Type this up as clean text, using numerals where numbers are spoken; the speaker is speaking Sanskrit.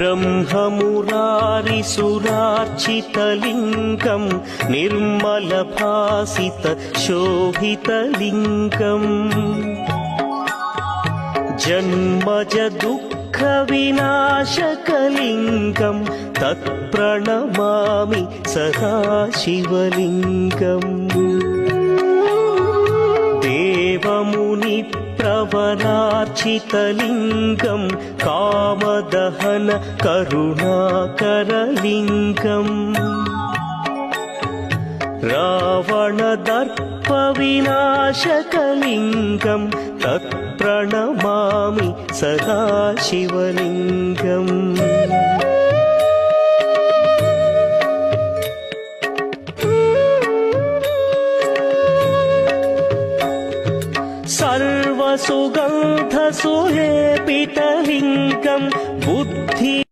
ब्रह्ममुरारिसुरार्चितलिङ्गं निर्मलभासितशोभितलिङ्गम् जन्मज दुःखविनाशकलिङ्गं तत्प्रणमामि सदा शिवलिङ्गम् देवमुनिप्रवरार्चितलिङ्गं कामदहन करुणाकरलिङ्गम् रावणदर्पविनाशकलिङ्गं तत्प्रणमामि सदा शिवलिङ्गम्